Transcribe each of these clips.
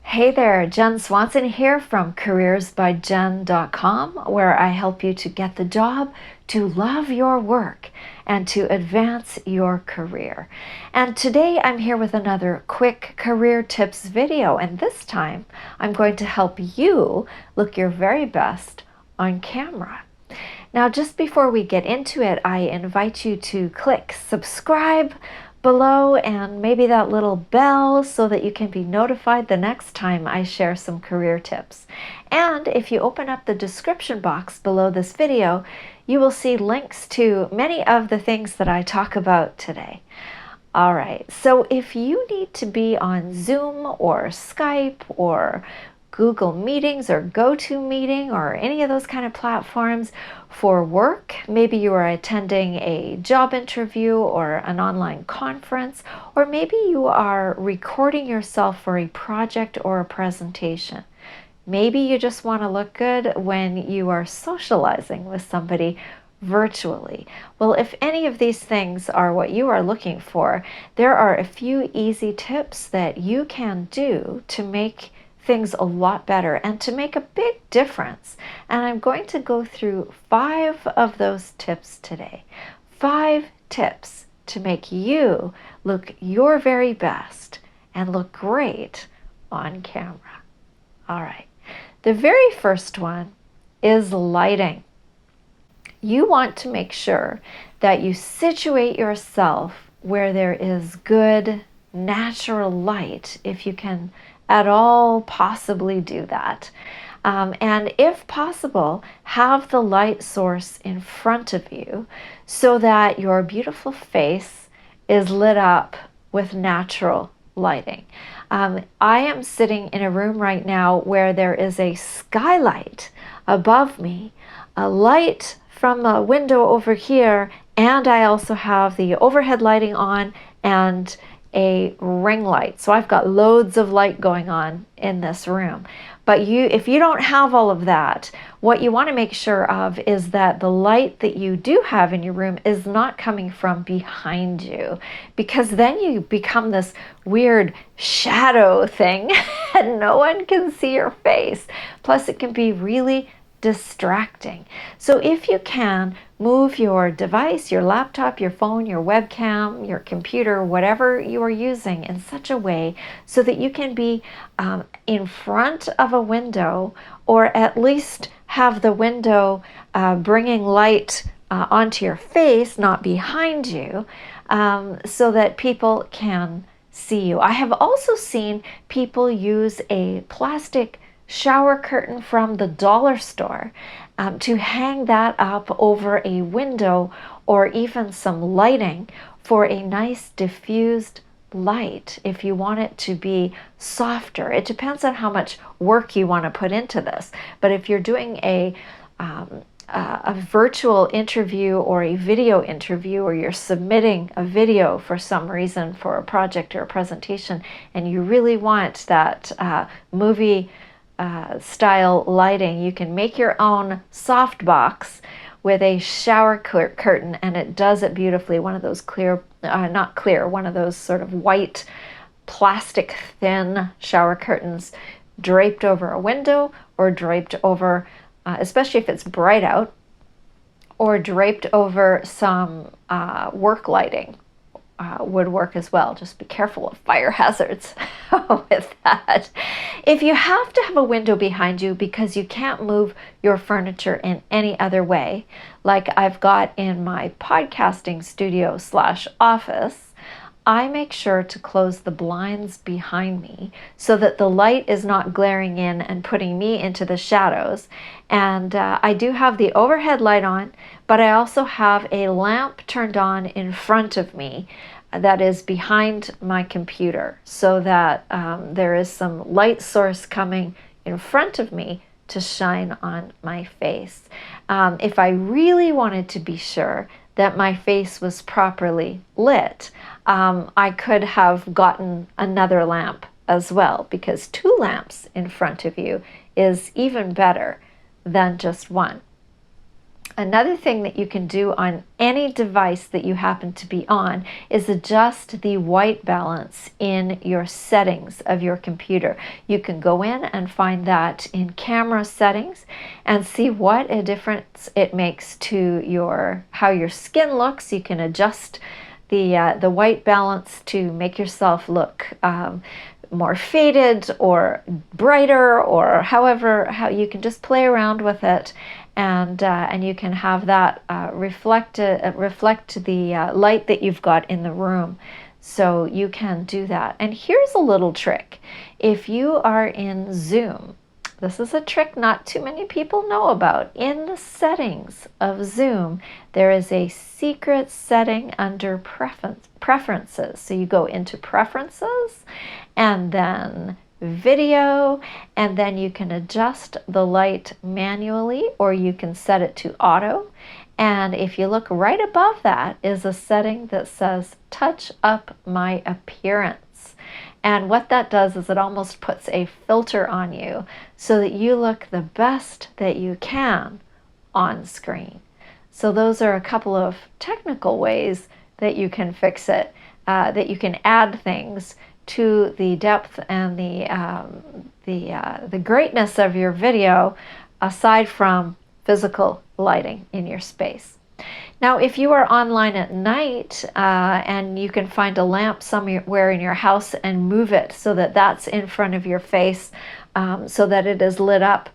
Hey there, Jen Swanson here from CareersbyJenn.com, where I help you to get the job, to love your work, and to advance your career. And today I'm here with another quick career tips video, and this time I'm going to help you look your very best on camera. Now, just before we get into it, I invite you to click subscribe below and maybe that little bell so that you can be notified the next time I share some career tips. And if you open up the description box below this video, you will see links to many of the things that I talk about today. All right, so if you need to be on Zoom or Skype or Google Meetings or GoToMeeting or any of those kind of platforms for work, maybe you are attending a job interview or an online conference, or maybe you are recording yourself for a project or a presentation. Maybe you just want to look good when you are socializing with somebody virtually. Well, if any of these things are what you are looking for, there are a few easy tips that you can do to make things a lot better and to make a big difference. And I'm going to go through 5 of those tips today. 5 tips to make you look your very best and look great on camera. All right. The very first one is lighting. You want to make sure that you situate yourself where there is good natural light, if you can at all possibly do that. And if possible, have the light source in front of you so that your beautiful face is lit up with natural lighting. I am sitting in a room right now where there is a skylight above me, a light from a window over here, and I also have the overhead lighting on and a ring light. So I've got loads of light going on in this room. But if you don't have all of that, what you want to make sure of is that the light that you do have in your room is not coming from behind you, because then you become this weird shadow thing and no one can see your face. Plus, it can be really distracting. So if you can, move your device, your laptop, your phone, your webcam, your computer, whatever you are using, in such a way so that you can be in front of a window, or at least have the window bringing light onto your face, not behind you, so that people can see you. I have also seen people use a plastic shower curtain from the dollar store to hang that up over a window, or even some lighting for a nice diffused light if you want it to be softer. It depends on how much work you want to put into this. But if you're doing a virtual interview or a video interview, or you're submitting a video for some reason for a project or a presentation, and you really want that movie style lighting, you can make your own soft box with a shower curtain, and it does it beautifully. One of those clear, not clear, one of those sort of white plastic thin shower curtains draped over a window, or draped over, especially if it's bright out, or draped over some work lighting. Would work as well. Just be careful of fire hazards with that. If you have to have a window behind you because you can't move your furniture in any other way, like I've got in my podcasting studio / office, I make sure to close the blinds behind me so that the light is not glaring in and putting me into the shadows. And I do have the overhead light on, but I also have a lamp turned on in front of me that is behind my computer, so that there is some light source coming in front of me to shine on my face. If I really wanted to be sure that my face was properly lit, I could have gotten another lamp as well, because 2 lamps in front of you is even better than just 1. Another thing that you can do on any device that you happen to be on is adjust the white balance in your settings of your computer. You can go in and find that in camera settings and see what a difference it makes to how your skin looks. You can adjust the white balance to make yourself look more faded or brighter, or how you can just play around with it, and you can have that reflect the light that you've got in the room. So you can do that. And here's a little trick. If you are in Zoom, this is a trick not too many people know about. In the settings of Zoom, there is a secret setting under preferences. So you go into preferences and then video, and then you can adjust the light manually, or you can set it to auto. And if you look right above that is a setting that says touch up my appearance. And what that does is it almost puts a filter on you so that you look the best that you can on screen. So those are a couple of technical ways that you can fix it, that you can add things to the depth and the greatness of your video, aside from physical lighting in your space. Now, if you are online at night and you can find a lamp somewhere in your house and move it so that that's in front of your face, so that it is lit up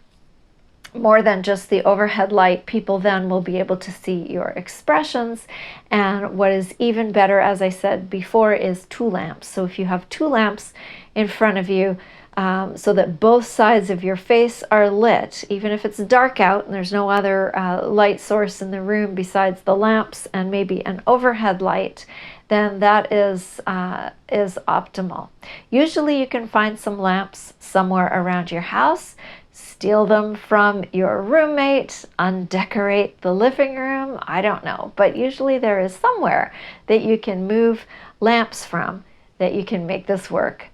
more than just the overhead light, people then will be able to see your expressions. And what is even better, as I said before, is two lamps. So if you have two lamps in front of you, so that both sides of your face are lit, even if it's dark out and there's no other light source in the room besides the lamps and maybe an overhead light, then that is optimal. Usually you can find some lamps somewhere around your house, steal them from your roommate, undecorate the living room, I don't know. But usually there is somewhere that you can move lamps from that you can make this work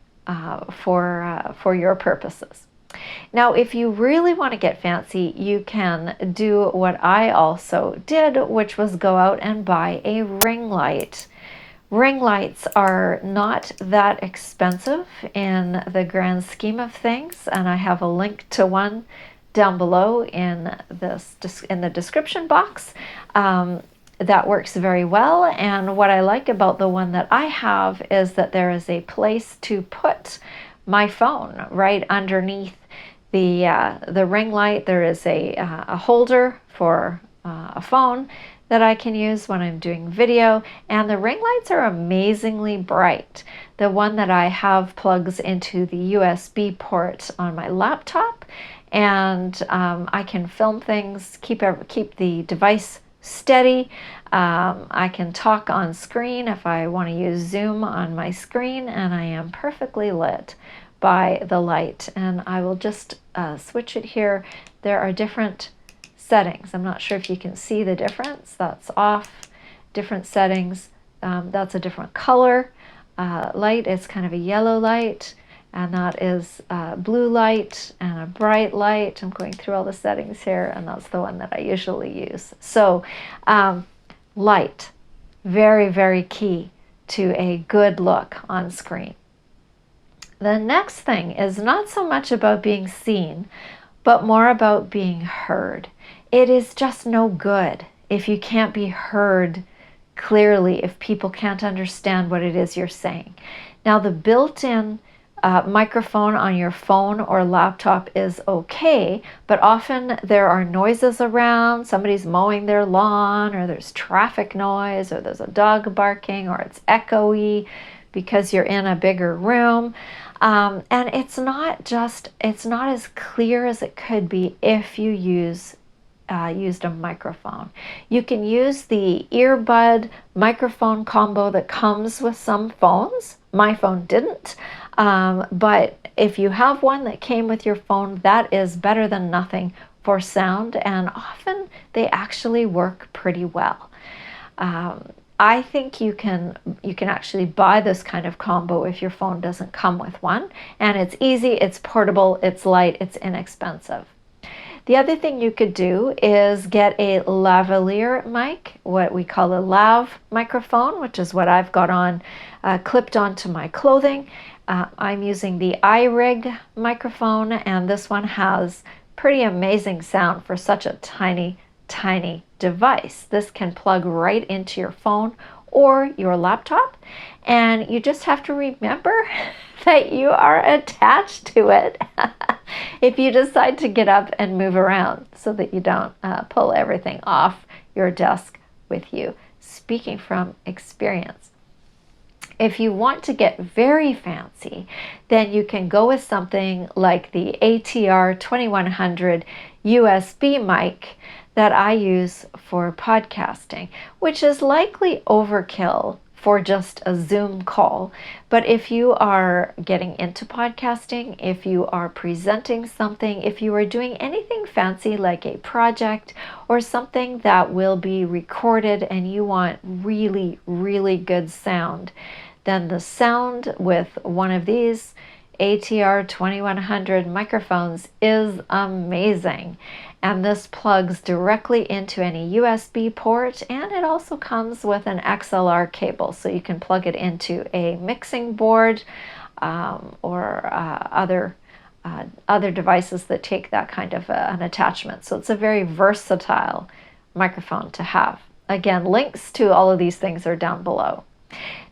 for your purposes. Now, if you really want to get fancy, you can do what I also did, which was go out and buy a ring light. Ring lights are not that expensive in the grand scheme of things, and I have a link to one down below in the description box. That works very well, and what I like about the one that I have is that there is a place to put my phone right underneath the ring light. There is a holder for a phone that I can use when I'm doing video, and the ring lights are amazingly bright. The one that I have plugs into the USB port on my laptop, and I can film things, keep the device steady. I can talk on screen if I want to use Zoom on my screen, and I am perfectly lit by the light. And I will just switch it here. There are different settings. I'm not sure if you can see the difference. That's off. Different settings. That's a different color light. It's kind of a yellow light, and that is blue light and a bright light. I'm going through all the settings here, and that's the one that I usually use. So light, very, very key to a good look on screen. The next thing is not so much about being seen, but more about being heard. It is just no good if you can't be heard clearly, if people can't understand what it is you're saying. Now, the built-in microphone on your phone or laptop is okay, but often there are noises around. Somebody's mowing their lawn, or there's traffic noise, or there's a dog barking, or it's echoey because you're in a bigger room. And it's not as clear as it could be if you used a microphone. You can use the earbud microphone combo that comes with some phones. My phone didn't, but if you have one that came with your phone, that is better than nothing for sound, and often they actually work pretty well. I think you can actually buy this kind of combo if your phone doesn't come with one, and it's easy, it's portable, it's light, it's inexpensive. The other thing you could do is get a lavalier mic, what we call a lav microphone, which is what I've got on clipped onto my clothing. I'm using the iRig microphone, and this one has pretty amazing sound for such a tiny device. This can plug right into your phone or your laptop, and you just have to remember that you are attached to it if you decide to get up and move around, so that you don't pull everything off your desk with you. Speaking from experience. If you want to get very fancy, then you can go with something like the ATR 2100 USB mic that I use for podcasting, which is likely overkill for just a Zoom call. But if you are getting into podcasting, if you are presenting something, if you are doing anything fancy like a project or something that will be recorded and you want really good sound, then the sound with one of these ATR 2100 microphones is amazing. And this plugs directly into any USB port, and it also comes with an XLR cable, so you can plug it into a mixing board or other devices that take that kind of an attachment. So it's a very versatile microphone to have. Again, links to all of these things are down below.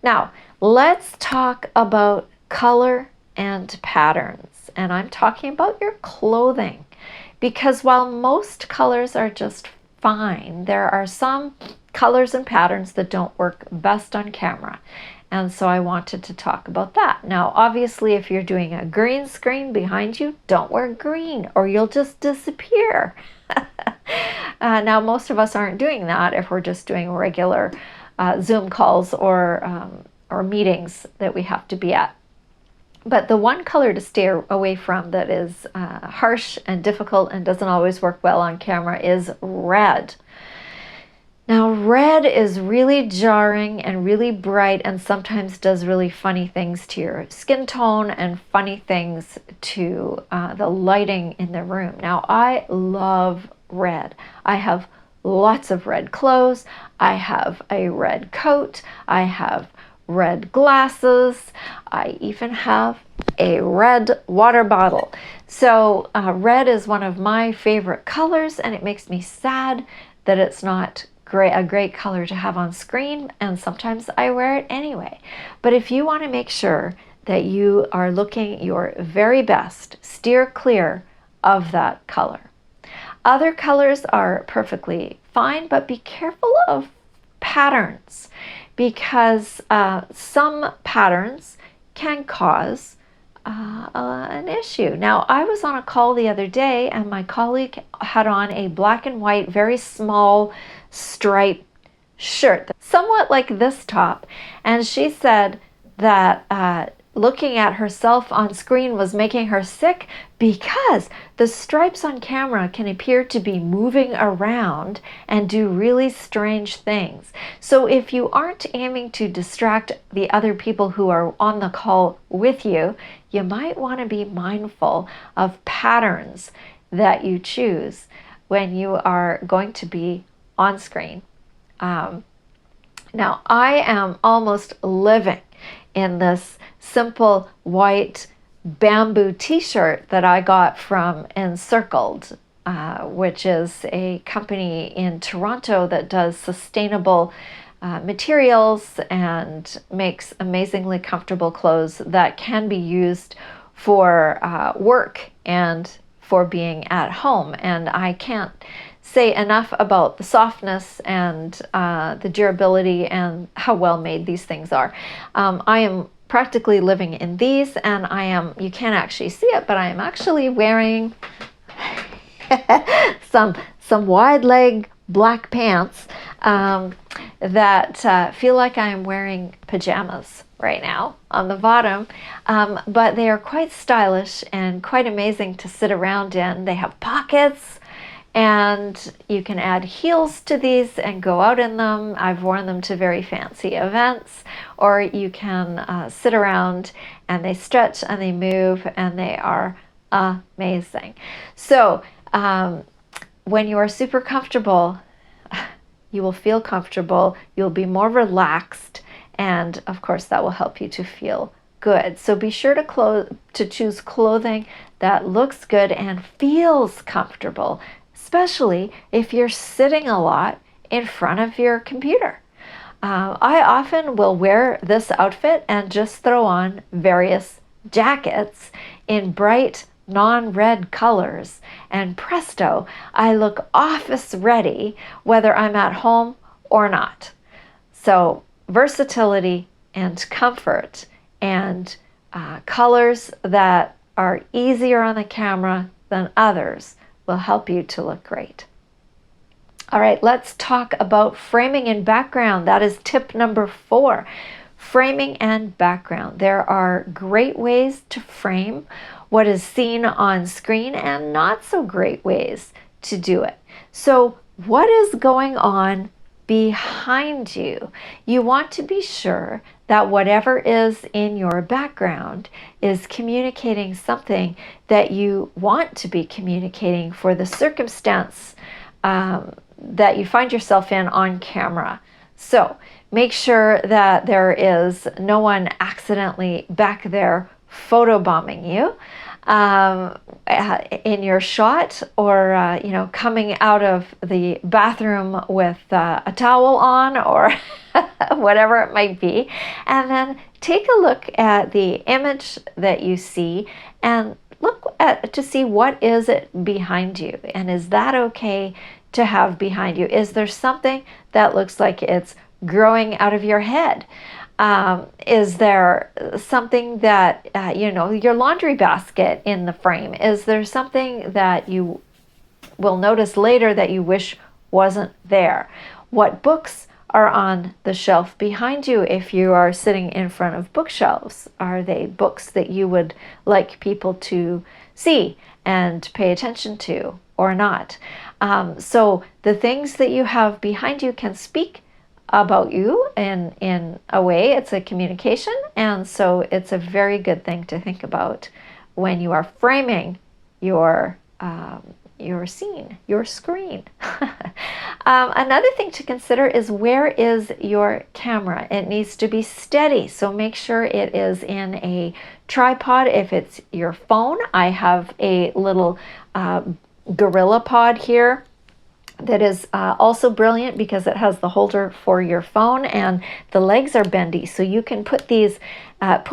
Now, let's talk about color and patterns, and I'm talking about your clothing. Because while most colors are just fine, there are some colors and patterns that don't work best on camera. And so I wanted to talk about that. Now, obviously, if you're doing a green screen behind you, don't wear green or you'll just disappear. Now, most of us aren't doing that if we're just doing regular Zoom calls or meetings that we have to be at. But the one color to stay away from that is harsh and difficult and doesn't always work well on camera is red. Now, red is really jarring and really bright and sometimes does really funny things to your skin tone and funny things to the lighting in the room. Now, I love red. I have lots of red clothes. I have a red coat. I have red glasses. I even have a red water bottle. So red is one of my favorite colors, and it makes me sad that it's not a great color to have on screen, and sometimes I wear it anyway. But if you want to make sure that you are looking your very best, steer clear of that color. Other colors are perfectly fine, but be careful of patterns, because some patterns can cause an issue. Now, I was on a call the other day and my colleague had on a black and white, very small striped shirt, somewhat like this top, and she said that looking at herself on screen was making her sick because the stripes on camera can appear to be moving around and do really strange things. So if you aren't aiming to distract the other people who are on the call with you, you might want to be mindful of patterns that you choose when you are going to be on screen. Now, I am almost living in this simple white bamboo t-shirt that I got from Encircled, which is a company in Toronto that does sustainable materials and makes amazingly comfortable clothes that can be used for work and for being at home. And I can't say enough about the softness and the durability and how well made these things are. I am practically living in these, and I am, you can't actually see it, but I am actually wearing some wide leg black pants that feel like I am wearing pajamas right now on the bottom, but they are quite stylish and quite amazing to sit around in. They have pockets, and you can add heels to these and go out in them. I've worn them to very fancy events, or you can sit around and they stretch and they move and they are amazing. So When you are super comfortable, you will feel comfortable, you'll be more relaxed, and of course that will help you to feel good. So be sure to choose clothing that looks good and feels comfortable, especially if you're sitting a lot in front of your computer. I often will wear this outfit and just throw on various jackets in bright non-red colors, and presto, I look office ready whether I'm at home or not. So versatility and comfort and colors that are easier on the camera than others will help you to look great. All right, let's talk about framing and background. That is tip number 4. Framing and background. There are great ways to frame what is seen on screen and not so great ways to do it. So what is going on behind you? You want to be sure that whatever is in your background is communicating something that you want to be communicating for the circumstance that you find yourself in on camera. So make sure that there is no one accidentally back there photobombing you in your shot, or coming out of the bathroom with a towel on, or whatever it might be. And then take a look at the image that you see and look at to see what is it behind you, and is that okay to have behind you? Is there something that looks like it's growing out of your head? Is there something that, your laundry basket in the frame? Is there something that you will notice later that you wish wasn't there? What books are on the shelf behind you if you are sitting in front of bookshelves? Are they books that you would like people to see and pay attention to or not? So the things that you have behind you can speak about you in a way. It's a communication, and so it's a very good thing to think about when you are framing your scene, your screen. Another thing to consider is, where is your camera? It needs to be steady, so make sure it is in a tripod. If it's your phone, I have a little Gorilla Pod here that is also brilliant because it has the holder for your phone, and the legs are bendy, so you can put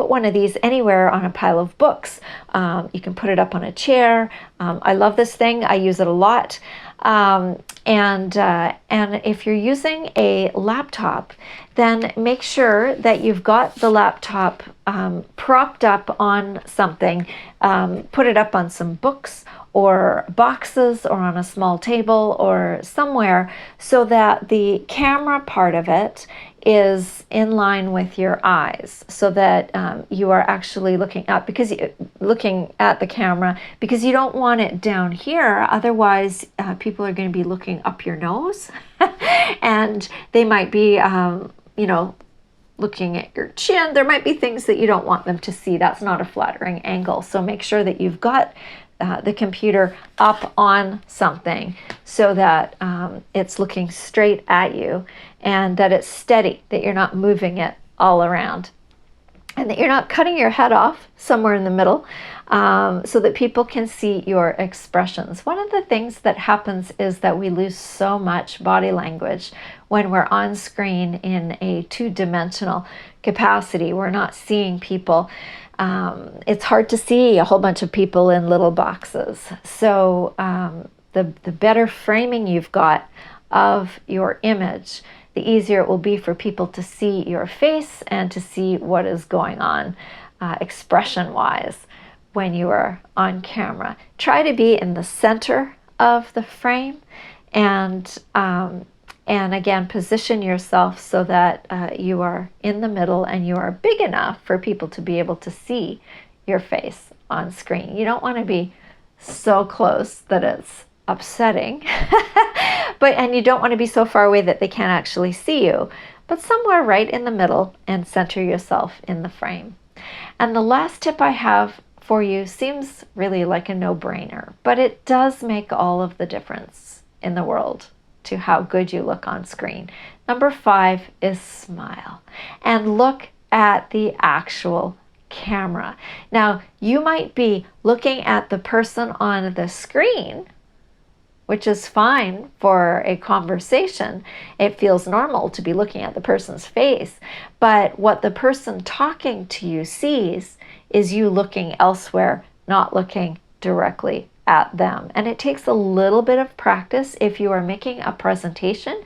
one of these anywhere on a pile of books. You can put it up on a chair. I love this thing. I use it a lot. And if you're using a laptop, then make sure that you've got the laptop propped up on something. Put it up on some books or boxes, or on a small table or somewhere, so that the camera part of it is in line with your eyes, so that you are actually looking at the camera, because you don't want it down here. Otherwise, people are going to be looking up your nose and they might be, looking at your chin. There might be things that you don't want them to see. That's not a flattering angle. So make sure that you've got the computer up on something so that it's looking straight at you, and that it's steady, that you're not moving it all around, and that you're not cutting your head off somewhere in the middle, so that people can see your expressions. One of the things that happens is that we lose so much body language when we're on screen in a two-dimensional capacity. We're not seeing people. It's hard to see a whole bunch of people in little boxes. So the better framing you've got of your image, the easier it will be for people to see your face and to see what is going on expression-wise when you are on camera. Try to be in the center of the frame, and again, position yourself so that you are in the middle and you are big enough for people to be able to see your face on screen. You don't want to be so close that it's upsetting, and you don't want to be so far away that they can't actually see you, but somewhere right in the middle, and center yourself in the frame. And the last tip I have for you seems really like a no-brainer, but it does make all of the difference in the world to how good you look on screen. Number 5 is smile and look at the actual camera. Now, you might be looking at the person on the screen, which is fine for a conversation. It feels normal to be looking at the person's face, but what the person talking to you sees is you looking elsewhere, not looking directly at them. And it takes a little bit of practice. If you are making a presentation,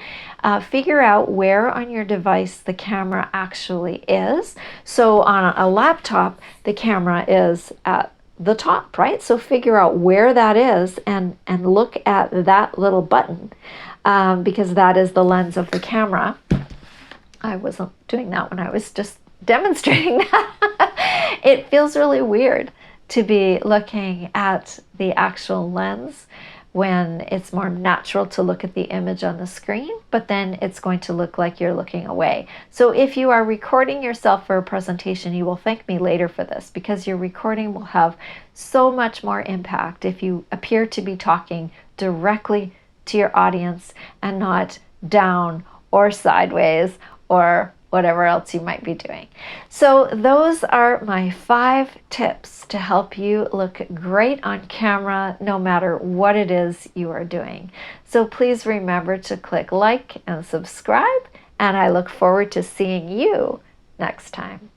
figure out where on your device the camera actually is. So on a laptop, the camera is at the top, right? So figure out where that is and look at that little button, because that is the lens of the camera. I wasn't doing that when I was just demonstrating that. It feels really weird to be looking at the actual lens when it's more natural to look at the image on the screen, but then it's going to look like you're looking away. So if you are recording yourself for a presentation, you will thank me later for this, because your recording will have so much more impact if you appear to be talking directly to your audience and not down or sideways or whatever else you might be doing. So those are my 5 tips to help you look great on camera no matter what it is you are doing. So please remember to click like and subscribe, and I look forward to seeing you next time.